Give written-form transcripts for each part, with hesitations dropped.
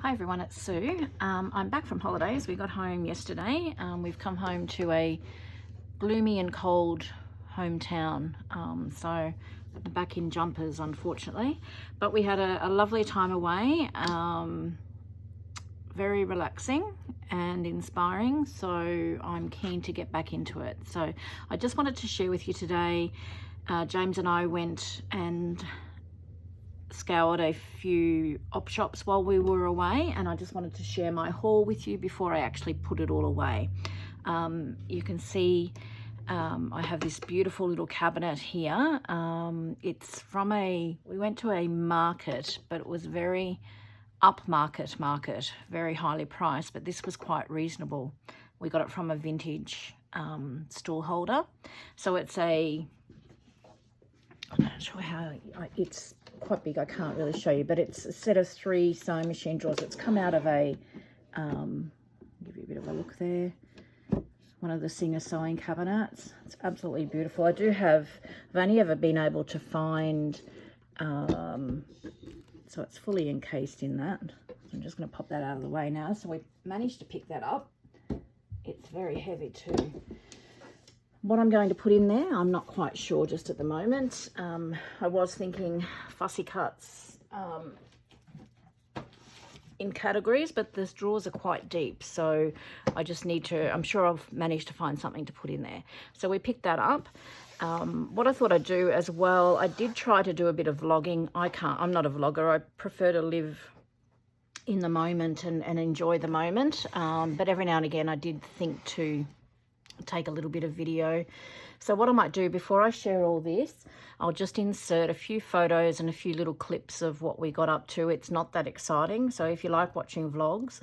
Hi everyone, it's Sue. I'm back from holidays. We got home yesterday. We've come home to a gloomy and cold hometown, so I'm back in jumpers unfortunately, but we had a lovely time away, very relaxing and inspiring, so I'm keen to get back into it. So I just wanted to share with you today, James and I went and scoured a few op shops while we were away, and I just wanted to share my haul with you before I actually put it all away. You can see I have this beautiful little cabinet here. It's from we went to a market, but it was very upmarket, very highly priced, but this was quite reasonable. We got it from a vintage stool holder. So it's I'm not sure how, it's quite big, I can't really show you, but it's a set of 3 sewing machine drawers. It's come out of give you a bit of a look there, one of the Singer sewing cabinets. It's absolutely beautiful. I've only ever been able to find, so it's fully encased in that. I'm just going to pop that out of the way now. So we managed to pick that up. It's very heavy too. What I'm going to put in there, I'm not quite sure just at the moment. I was thinking fussy cuts in categories, but the drawers are quite deep, so I just need to, I'm sure I've managed to find something to put in there. So we picked that up. What I thought I'd do as well, I did try to do a bit of vlogging. I'm not a vlogger. I prefer to live in the moment and enjoy the moment, but every now and again I did think to take a little bit of video. So what I might do before I share all this, I'll just insert a few photos and a few little clips of what we got up to. It's not that exciting, so if you like watching vlogs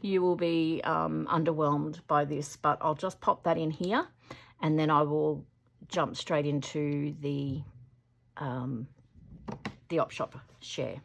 you will be underwhelmed by this, but I'll just pop that in here and then I will jump straight into the op shop share.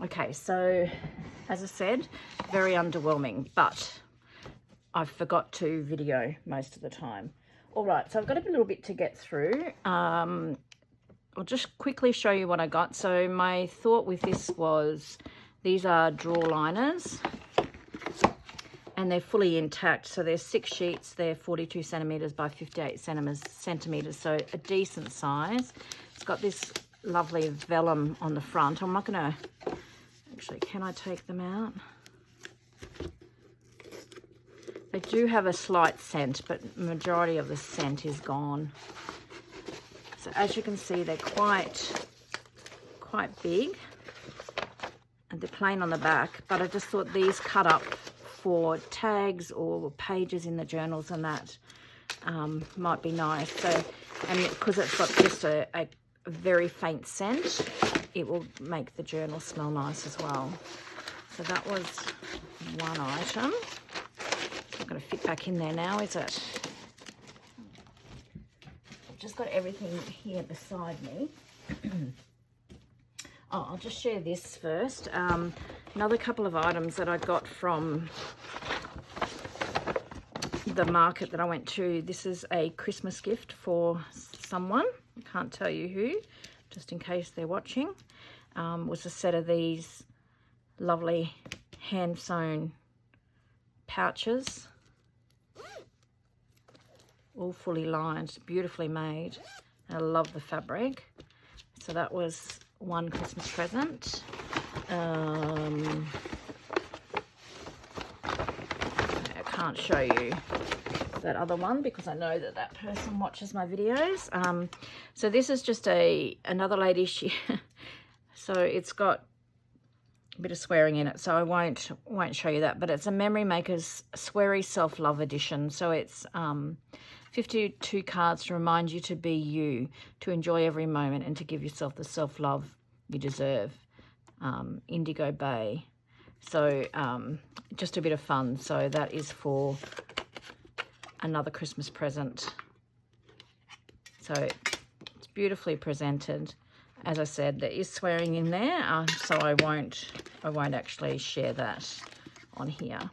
Okay, so as I said, very underwhelming, but I forgot to video most of the time. All right, so I've got a little bit to get through. I'll just quickly show you what I got. So my thought with this was, these are drawer liners and they're fully intact. So there's 6 sheets, they're 42 centimeters by 58 centimeters, so a decent size. It's got this lovely vellum on the front. I'm not gonna, actually, can I take them out? They do have a slight scent, but majority of the scent is gone. So as you can see, they're quite big, and they're plain on the back, but I just thought these cut up for tags or pages in the journals and that might be nice. So, and because it's got just a very faint scent, it will make the journal smell nice as well. So that was one item. Not going to fit back in there now, is it? I've just got everything here beside me. Oh, I'll just share this first. Another couple of items that I got from the market that I went to. This is a Christmas gift for someone. I can't tell you who, just in case they're watching. Was a set of these lovely hand sewn pouches, all fully lined, beautifully made. I love the fabric. So that was one Christmas present. I can't show you that other one because I know that that person watches my videos. So this is just another lady. So it's got a bit of swearing in it, so I won't show you that, but it's a Memory Maker's Sweary Self-Love edition. So it's 52 cards to remind you to be you, to enjoy every moment, and to give yourself the self-love you deserve. Indigo Bay. So just a bit of fun. So that is for another Christmas present. So it's beautifully presented. As I said, there is swearing in there, so I won't actually share that on here.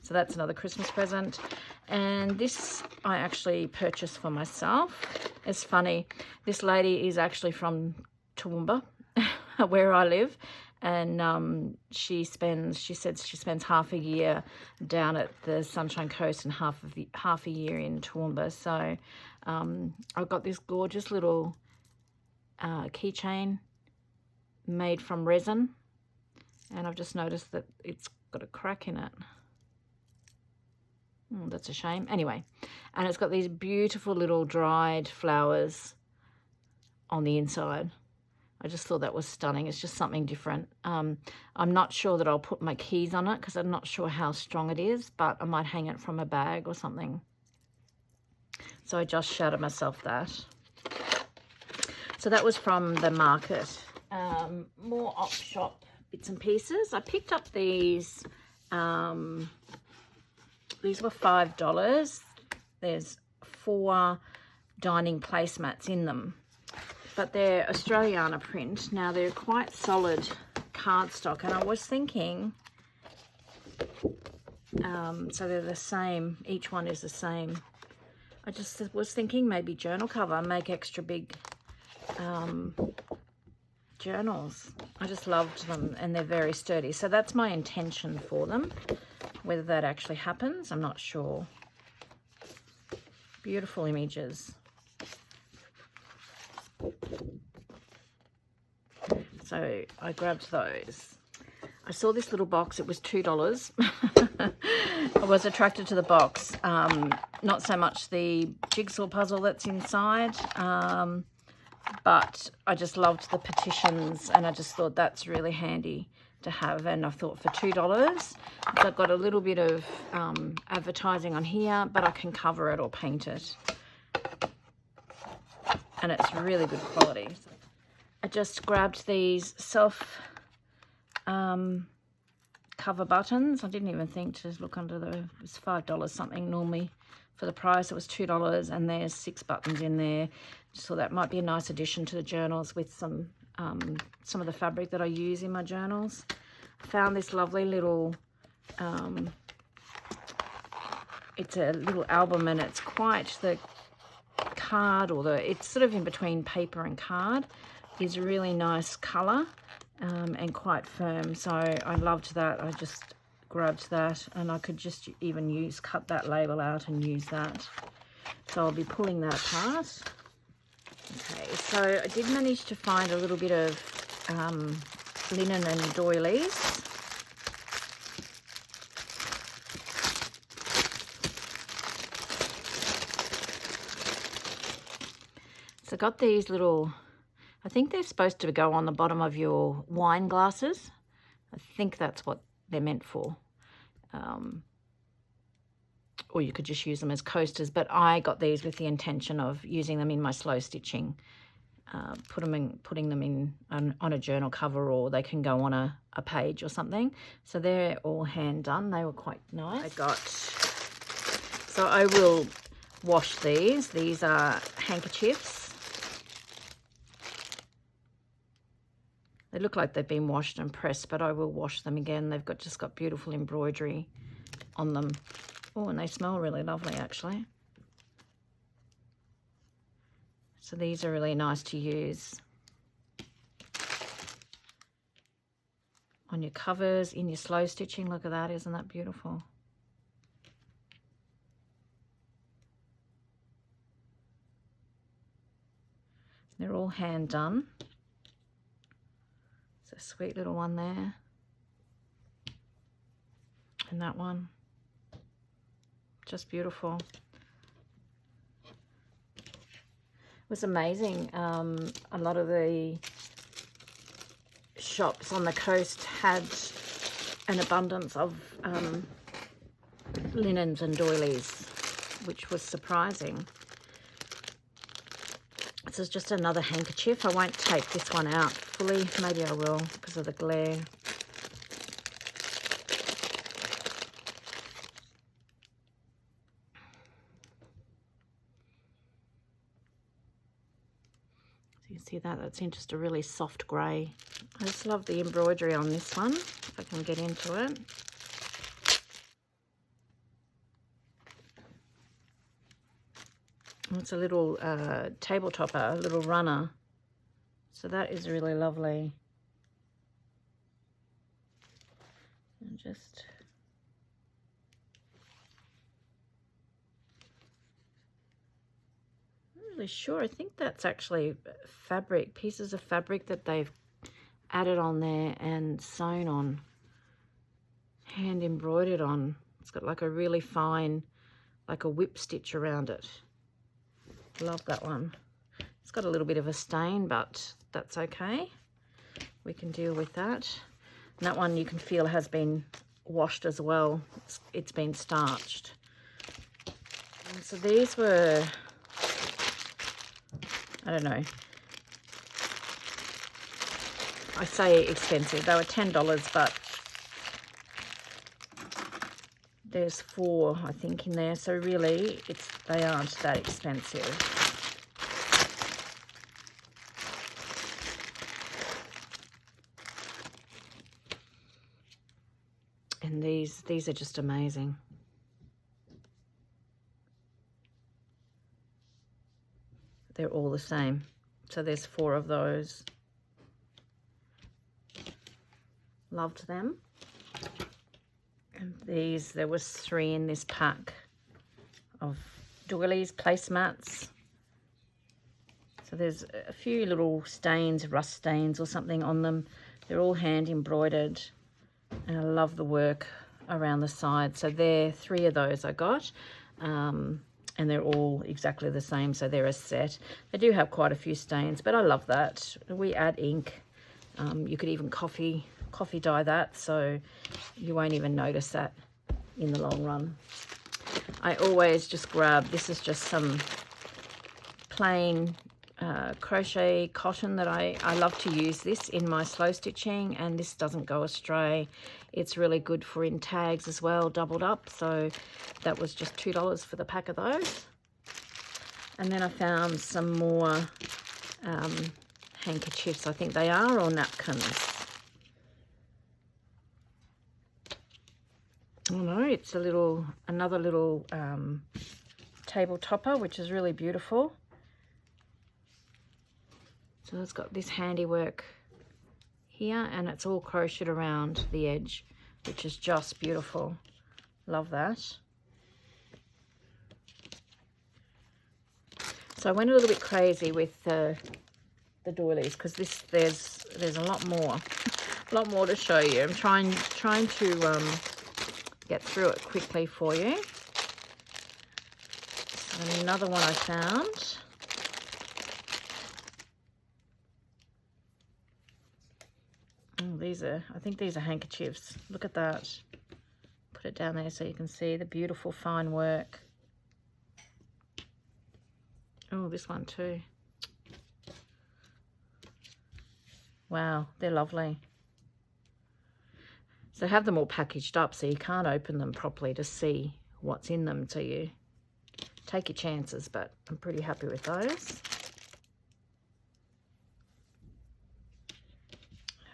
So that's another Christmas present. And this I actually purchased for myself. It's funny, this lady is actually from Toowoomba, where I live, and she said she spends half a year down at the Sunshine Coast and half a year in Toowoomba. So I've got this gorgeous little keychain made from resin, and I've just noticed that it's got a crack in it. That's a shame. Anyway, and it's got these beautiful little dried flowers on the inside. I just thought that was stunning. It's just something different. I'm not sure that I'll put my keys on it because I'm not sure how strong it is, but I might hang it from a bag or something. So I just shouted myself that. So that was from the market. More op shop bits and pieces. I picked up these. These were $5. There's 4 dining placemats in them, but they're Australiana print. Now they're quite solid cardstock, and I was thinking, so they're the same. Each one is the same. I just was thinking maybe journal cover, make extra big journals. I just loved them, and they're very sturdy. So that's my intention for them. Whether that actually happens, I'm not sure. Beautiful images. So I grabbed those. I saw this little box. It was $2. I was attracted to the box. Not so much the jigsaw puzzle that's inside, but I just loved the petitions, and I just thought that's really handy to have. And I thought for $2, so I've got a little bit of advertising on here, but I can cover it or paint it, and it's really good quality. So I just grabbed these self cover buttons. I didn't even think to look under the, it was $5 something normally. For the price, it was $2, and there's 6 buttons in there. Just thought that might be a nice addition to the journals with some of the fabric that I use in my journals. found this lovely little, it's a little album, and it's quite the card, or it's sort of in between paper and card, is a really nice colour, and quite firm. So I loved that. I just grabbed that, and I could just even cut that label out and use that. So I'll be pulling that apart. Okay, so I did manage to find a little bit of linen and doilies. So I got these little, I think they're supposed to go on the bottom of your wine glasses. I think that's what they're meant for. Or you could just use them as coasters, but I got these with the intention of using them in my slow stitching. Putting them in on a journal cover, or they can go on a page or something. So they're all hand done. They were quite nice. So I will wash these. These are handkerchiefs. They look like they've been washed and pressed, but I will wash them again. They've just got beautiful embroidery on them. Oh, and they smell really lovely, actually. So these are really nice to use on your covers, in your slow stitching. Look at that, isn't that beautiful? They're all hand done. It's a sweet little one there. And that one. Just beautiful. It was amazing. A lot of the shops on the coast had an abundance of linens and doilies, which was surprising. This is just another handkerchief. I won't take this one out fully. Maybe I will because of the glare. You see that? That's in just a really soft grey. I just love the embroidery on this one, if I can get into it. It's a little table topper, a little runner. So that is really lovely. And just... really sure. I think that's actually fabric, pieces of fabric that they've added on there and sewn on, hand embroidered on. It's got like a really fine, like a whip stitch around it. Love that one. It's got a little bit of a stain, but that's okay. We can deal with that. And that one you can feel has been washed as well. It's been starched. And so these were, I don't know, I say expensive. They were $10, but there's 4, I think, in there. So really, they aren't that expensive. And these are just amazing. They're all the same. So there's 4 of those. Loved them. And these, there was 3 in this pack of doilies, placemats. So there's a few little stains, rust stains or something on them. They're all hand embroidered. And I love the work around the side. So there, 3 of those I got. And they're all exactly the same, so they're a set. They do have quite a few stains, but I love that. We add ink. You could even coffee dye that, so you won't even notice that in the long run. I always just grab, this is just some plain crochet cotton that I love to use this in my slow stitching, and this doesn't go astray. It's really good for in tags as well, doubled up. So that was just $2 for the pack of those. And then I found some more handkerchiefs, I think they are, or napkins. Oh no, it's another little table topper, which is really beautiful. So it's got this handiwork here, and it's all crocheted around the edge, which is just beautiful. Love that. So I went a little bit crazy with the doilies, because there's a lot more to show you. I'm trying to get through it quickly for you. So another one I found. Oh, I think these are handkerchiefs. Look at that. Put it down there so you can see the beautiful fine work. Oh, this one too. Wow, they're lovely. So have them all packaged up so you can't open them properly to see what's in them, so you take your chances, but I'm pretty happy with those.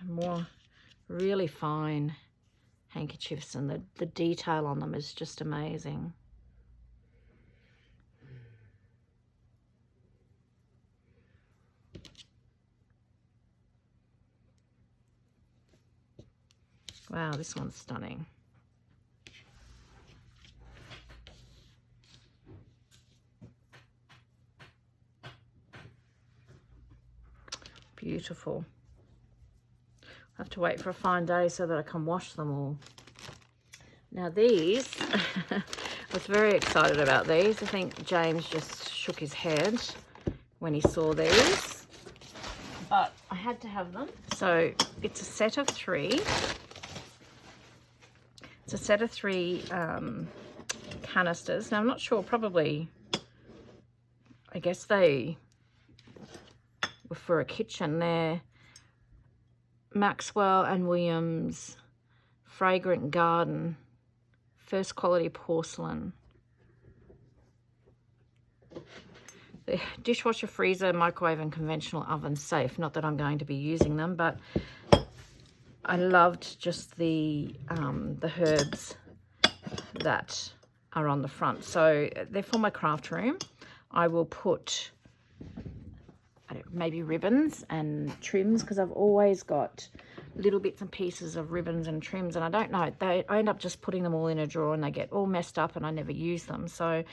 More really fine handkerchiefs, and the detail on them is just amazing. Wow, this one's stunning. Beautiful. I have to wait for a fine day so that I can wash them all. Now these, I was very excited about these. I think James just shook his head when he saw these, but I had to have them. So it's a set of 3. It's a set of 3 canisters. Now I'm not sure, probably, I guess they were for a kitchen. They're Maxwell and Williams Fragrant Garden First Quality Porcelain. The dishwasher, freezer, microwave and conventional oven safe. Not that I'm going to be using them, but I loved just the herbs that are on the front. So they're for my craft room. I will put maybe ribbons and trims, because I've always got little bits and pieces of ribbons and trims, and I don't know, I end up just putting them all in a drawer and they get all messed up and I never use them. So I'm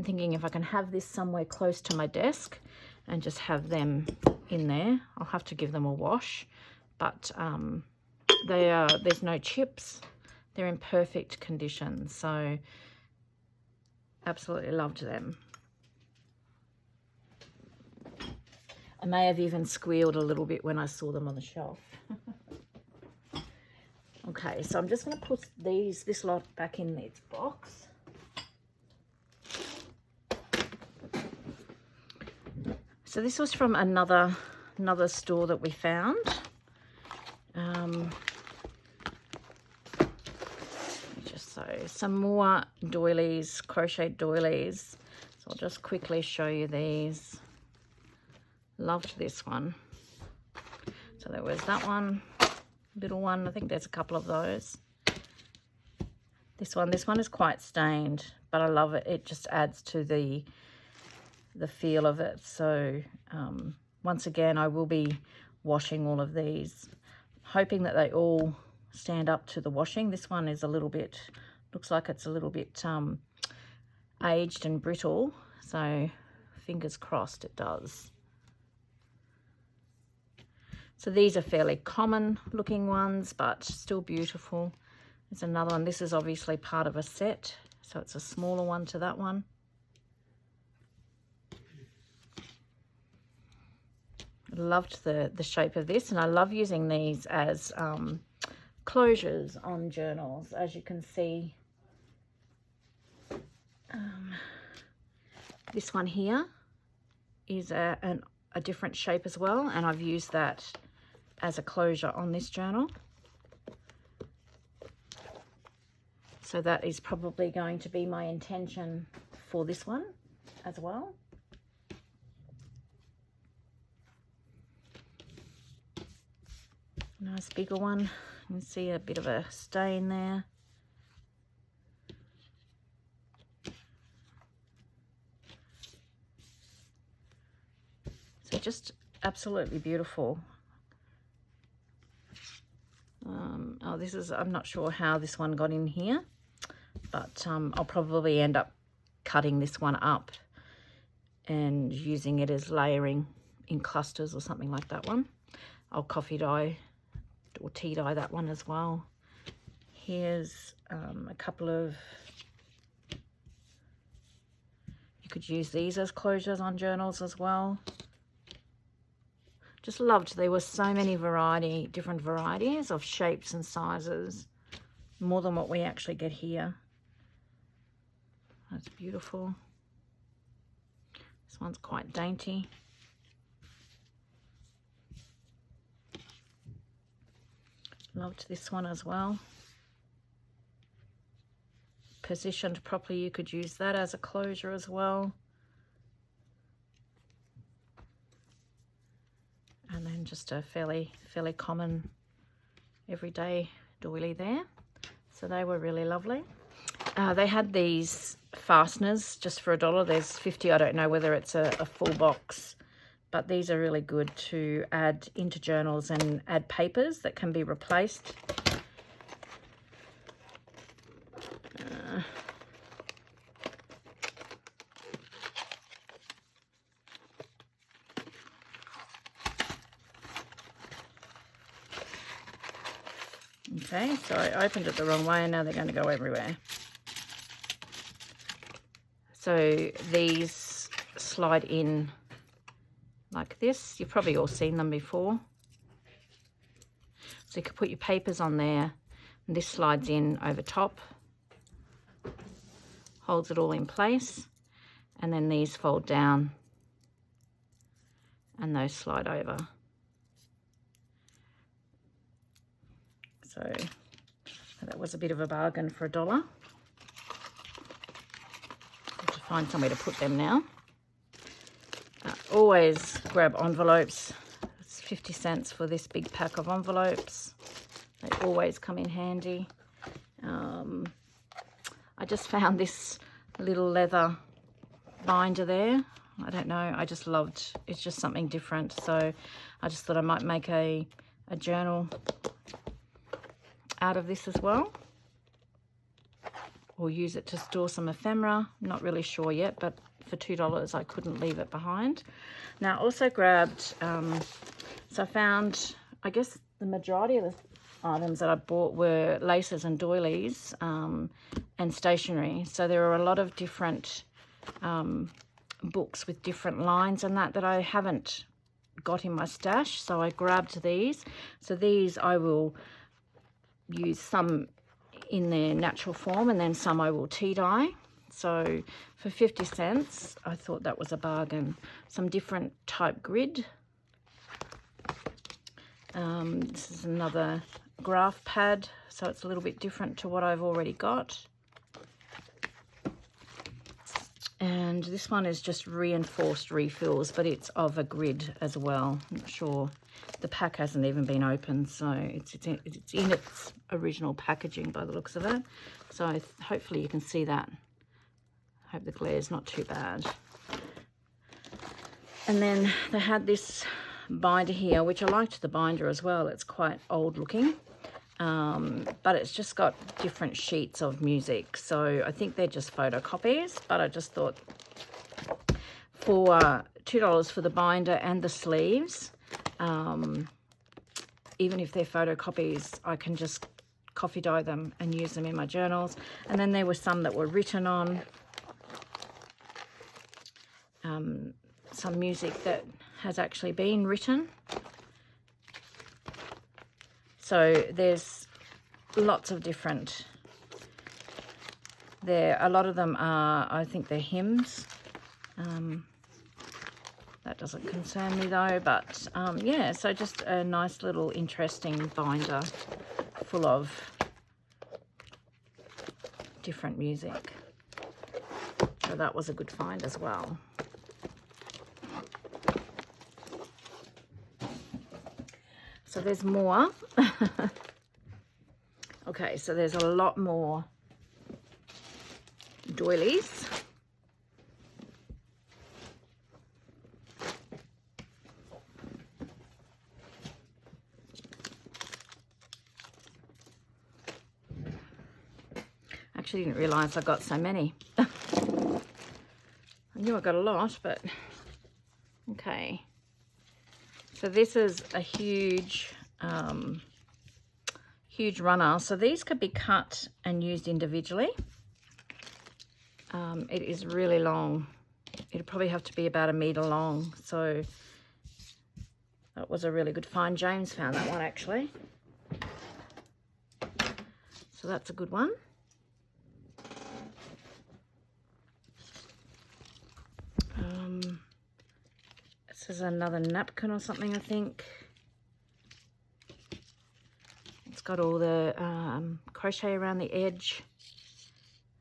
thinking if I can have this somewhere close to my desk and just have them in there. I'll have to give them a wash, but there's no chips. They're in perfect condition, so absolutely loved them. I may have even squealed a little bit when I saw them on the shelf. Okay, so I'm just going to put this lot back in its box. So this was from another store that we found. So some more doilies, crochet doilies. So I'll just quickly show you these. Loved this one. So there was that one, little one. I think there's a couple of those. This one is quite stained, but I love it. It just adds to the feel of it. So once again, I will be washing all of these, hoping that they all stand up to the washing. This one is a little bit, looks like it's a little bit aged and brittle, so fingers crossed it does. So these are fairly common looking ones, but still beautiful. There's another one. This is obviously part of a set, so it's a smaller one to that one. I loved the shape of this, and I love using these as closures on journals. As you can see, this one here is a different shape as well, and I've used that as a closure on this journal. So that is probably going to be my intention for this one as well. Nice bigger one. You can see a bit of a stain there. absolutely beautiful. Oh, this is, I'm not sure how this one got in here, but I'll probably end up cutting this one up and using it as layering in clusters or something like that one. I'll coffee dye or tea dye that one as well. Here's a couple of, you could use these as closures on journals as well. Just loved, there were so many different varieties of shapes and sizes, more than what we actually get here. That's beautiful. This one's quite dainty. Loved this one as well. Positioned properly, you could use that as a closure as well. And then just a fairly common everyday doily there. So they were really lovely. They had these fasteners just for $1. There's 50. I don't know whether it's a full box, but these are really good to add into journals and add papers that can be replaced. Okay, so I opened it the wrong way and now they're going to go everywhere. So these slide in like this. You've probably all seen them before. So you could put your papers on there and this slides in over top, holds it all in place, and then these fold down and those slide over. So that was a bit of a bargain for $1. Have to find somewhere to put them now. Always grab envelopes. It's 50 cents for this big pack of envelopes. They always come in handy. I just found this little leather binder there. I don't know, I just loved, it's just something different. So I just thought I might make a journal out of this as well, or use it to store some ephemera. I'm not really sure yet, but for $2 I couldn't leave it behind. Now I also grabbed, so I found, I guess the majority of the items that I bought were laces and doilies and stationery. So there are a lot of different books with different lines and that I haven't got in my stash, so I grabbed these. So these I will use some in their natural form and then some I will tea dye. So for 50 cents I thought that was a bargain. Some different type grid. This is another graph pad, so it's a little bit different to what I've already got. And this one is just reinforced refills, but it's of a grid as well. I'm not sure, the pack hasn't even been opened, so it's in its original packaging by the looks of it. So hopefully you can see that. I hope the glare's not too bad. And then they had this binder here, which I liked the binder as well. It's quite old looking, but it's just got different sheets of music. So I think they're just photocopies, but I just thought for $2 for the binder and the sleeves, even if they're photocopies, I can just coffee dye them and use them in my journals. And then there were some that were written on, some music that has actually been written. So there's lots of different, a lot of them are, I think they're hymns. That doesn't concern me though, but yeah, so just a nice little interesting binder full of different music. So that was a good find as well. So there's more. Okay, so there's a lot more doilies. actually didn't realise I got so many. I knew I got a lot, but okay. So this is a huge, huge runner. So these could be cut and used individually. It is really long. It'd probably have to be about 1 metre long. So that was a really good find. James found that one actually. So that's a good one. This is another napkin or something, I think. It's got all the crochet around the edge,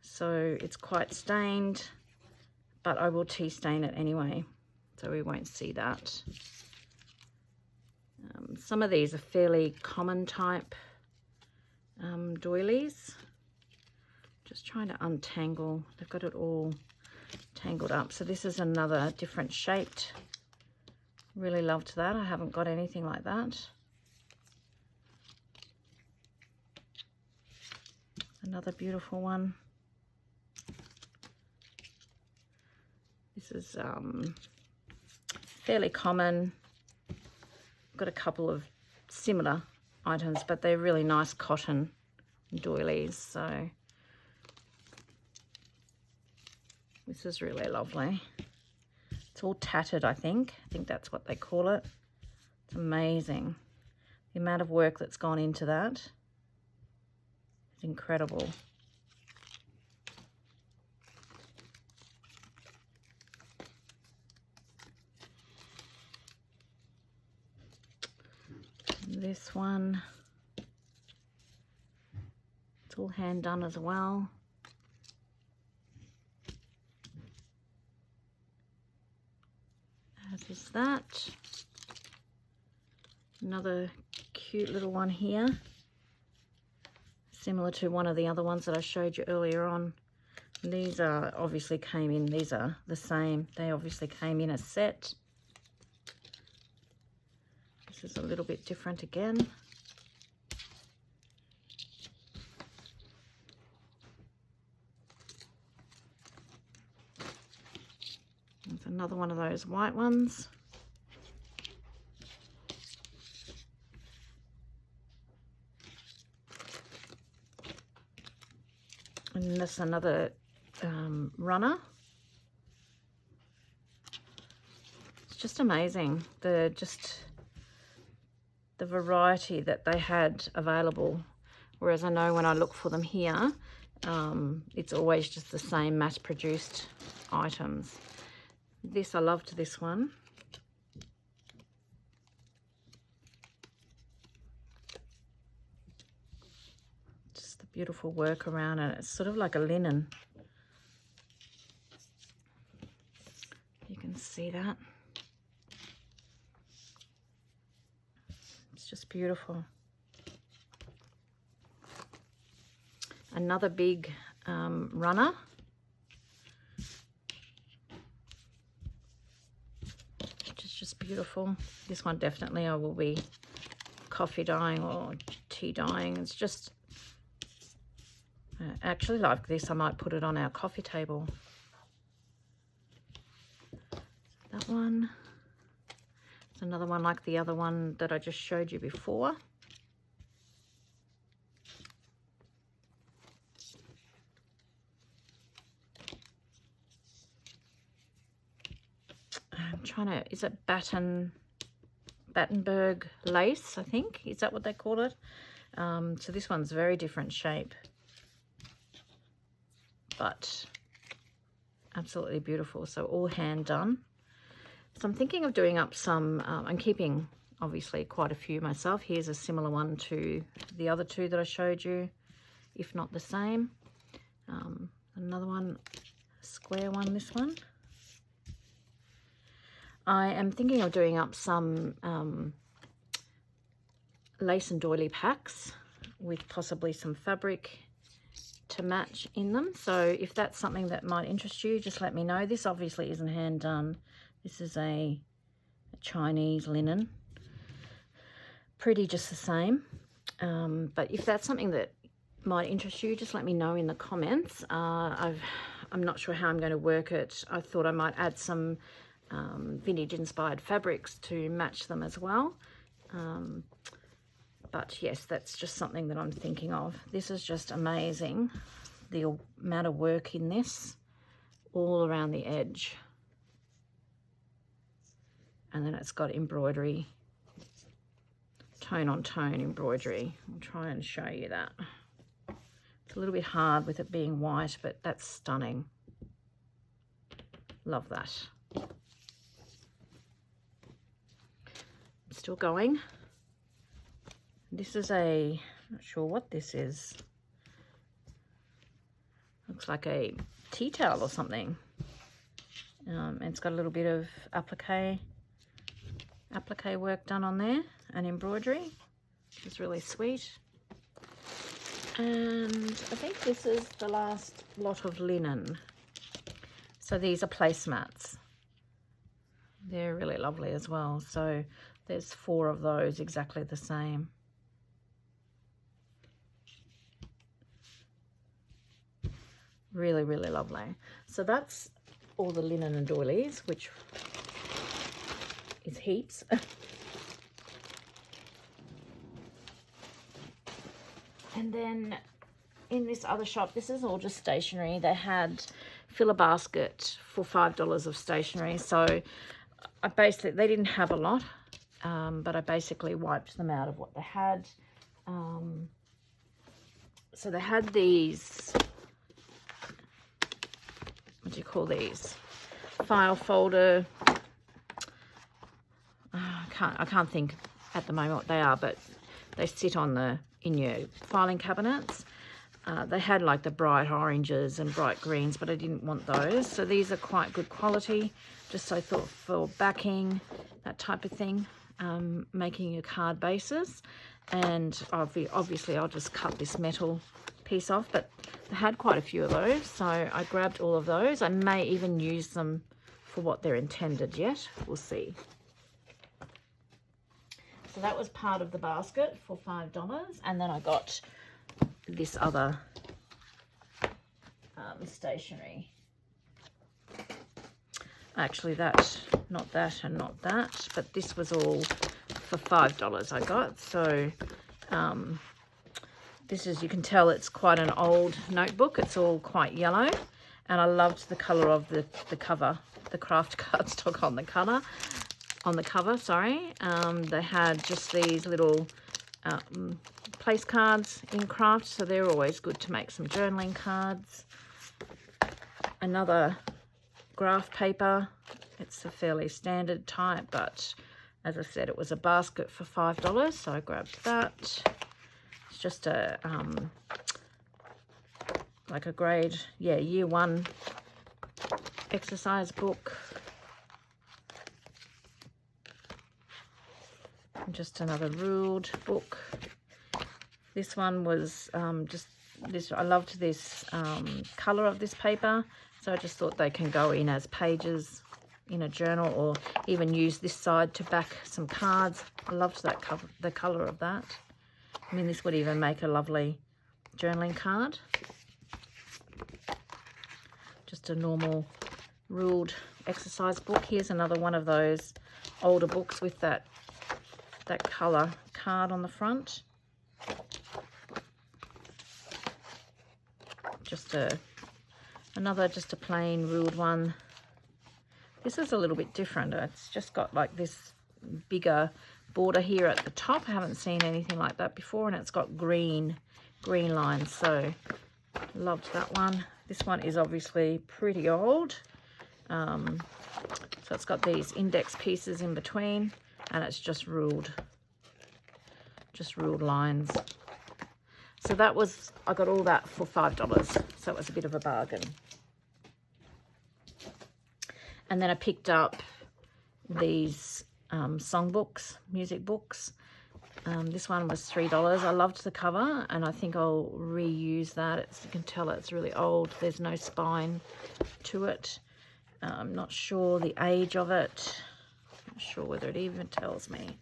so it's quite stained, but I will tea stain it anyway, so we won't see that. Some of these are fairly common type doilies. Just trying to untangle. They've got it all tangled up. So this is another different shaped. Really loved that. I haven't got anything like that. Another beautiful one. This is fairly common. Got a couple of similar items, but they're really nice cotton doilies. So this is really lovely. It's all tattered, I think. I think that's what they call it. It's amazing. The amount of work that's gone into that is incredible. This one, it's all hand done as well. As is that. Another cute little one here, similar to one of the other ones that I showed you earlier on. And these are obviously came in, these are the same. They obviously came in a set. This is a little bit different again. There's another one of those white ones. And this is another runner. It's just amazing. The variety that they had available. Whereas I know when I look for them here, it's always just the same mass-produced items. This, I loved this one. Just the beautiful work around it. It's sort of like a linen. You can see that. It's just beautiful. Another big runner. Which is just beautiful. This one definitely I will be coffee dyeing or tea dyeing. It's just, actually like this, I might put it on our coffee table. That one. It's another one like the other one that I just showed you before. I'm trying to, is it Battenberg lace, I think? Is that what they call it? So this one's very different shape, but absolutely beautiful. So all hand done. So I'm thinking of doing up some, I'm keeping obviously quite a few myself. Here's a similar one to the other two that I showed you, if not the same. Another one, square one, this one. I am thinking of doing up some lace and doily packs with possibly some fabric to match in them. So if that's something that might interest you, just let me know. This obviously isn't hand done. This is a Chinese linen. Pretty just the same. But if that's something that might interest you, just let me know in the comments. I'm not sure how I'm going to work it. I thought I might add some vintage inspired fabrics to match them as well. But yes, that's just something that I'm thinking of. This is just amazing, the amount of work in this all around the edge. And then it's got embroidery, tone on tone embroidery. I'll try and show you that. It's a little bit hard with it being white, but that's stunning. Love that. Still going. This is a, not sure what this is. Looks like a tea towel or something. And it's got a little bit of applique work done on there and embroidery, which is really sweet. And I think this is the last lot of linen. So these are placemats. They're really lovely as well. So there's 4 of those exactly the same. Really, really lovely. So that's all the linen and doilies, which is heaps. And then in this other shop, this is all just stationery. They had fill a basket for $5 of stationery. So I basically, they didn't have a lot, but I basically wiped them out of what they had. So they had these, what do you call these? File folder. I can't think at the moment what they are, but they sit on in your filing cabinets. They had like the bright oranges and bright greens, but I didn't want those. So these are quite good quality, just so I thought for backing, that type of thing, making your card bases. And obviously I'll just cut this metal piece off, but they had quite a few of those, so I grabbed all of those. I may even use them for what they're intended yet. We'll see. So that was part of the basket for $5, and then I got this other stationery. Actually, not that and not that, but this was all for $5 I got. So this is, you can tell it's quite an old notebook. It's all quite yellow, and I loved the colour of the cover, the craft cardstock on the cover, sorry. They had just these little place cards in craft, so they're always good to make some journaling cards. Another graph paper. It's a fairly standard type, but as I said, it was a basket for $5, so I grabbed that. It's just a like a grade, yeah, year 1 exercise book. Just another ruled book. This one was just this. I loved this color of this paper, so I just thought they can go in as pages in a journal, or even use this side to back some cards. I loved that cover, the color of that. I mean, this would even make a lovely journaling card. Just a normal ruled exercise book. Here's another one of those older books with that color card on the front. Just a plain ruled one. This is a little bit different. It's just got like this bigger border here at the top. I haven't seen anything like that before, and it's got green lines, so loved that one. This one is obviously pretty old, so it's got these index pieces in between, and it's just ruled lines. So that was, I got all that for $5, so it was a bit of a bargain. And then I picked up these songbooks, music books. This one was $3. I loved the cover, and I think I'll reuse that. You can tell it's really old. There's no spine to it. I'm not sure the age of it. Not sure whether it even tells me.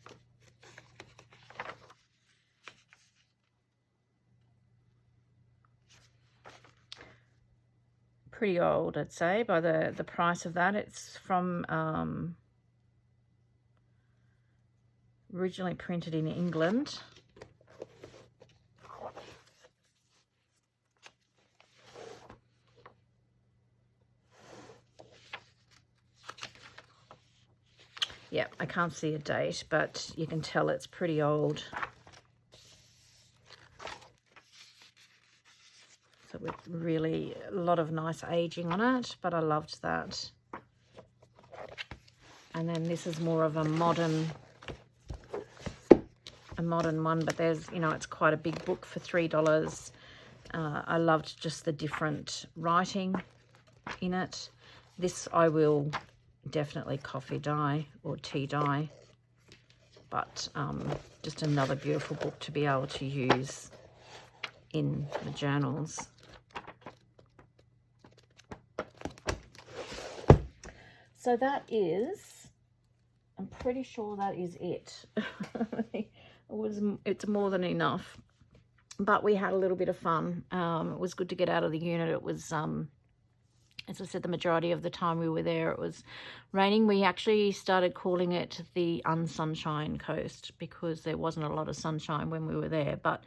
pretty old, I'd say, by the price of that. It's from originally printed in England. Yeah, I can't see a date, but you can tell it's pretty old. So with really a lot of nice aging on it, but I loved that. And then this is more of a modern one, but there's, you know, it's quite a big book for $3. I loved just the different writing in it. This I will definitely coffee dye or tea dye, but just another beautiful book to be able to use in the journals. So that is, I'm pretty sure that is it. It's more than enough, but we had a little bit of fun. It was good to get out of the unit. It was as I said, the majority of the time we were there, it was raining. We actually started calling it the unsunshine coast because there wasn't a lot of sunshine when we were there, but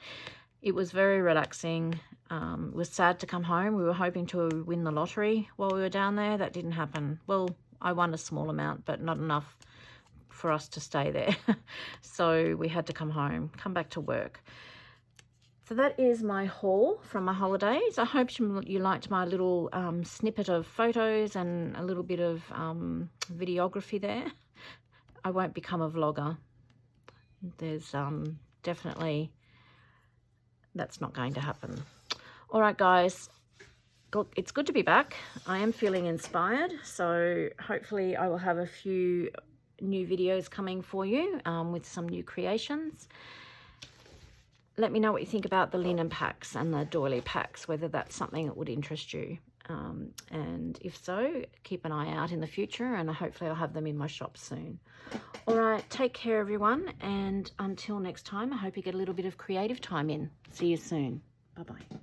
it was very relaxing. It was sad to come home. We were hoping to win the lottery while we were down there. That didn't happen. Well, I won a small amount, but not enough for us to stay there. So we had to come home, come back to work. So that is my haul from my holidays. I hope you liked my little snippet of photos and a little bit of videography there. I won't become a vlogger. There's definitely, that's not going to happen. All right, guys, it's good to be back. I am feeling inspired, so hopefully I will have a few new videos coming for you with some new creations. Let me know what you think about the linen packs and the doily packs, whether that's something that would interest you. And if so, keep an eye out in the future, and hopefully I'll have them in my shop soon. All right, take care, everyone. And until next time, I hope you get a little bit of creative time in. See you soon. Bye-bye.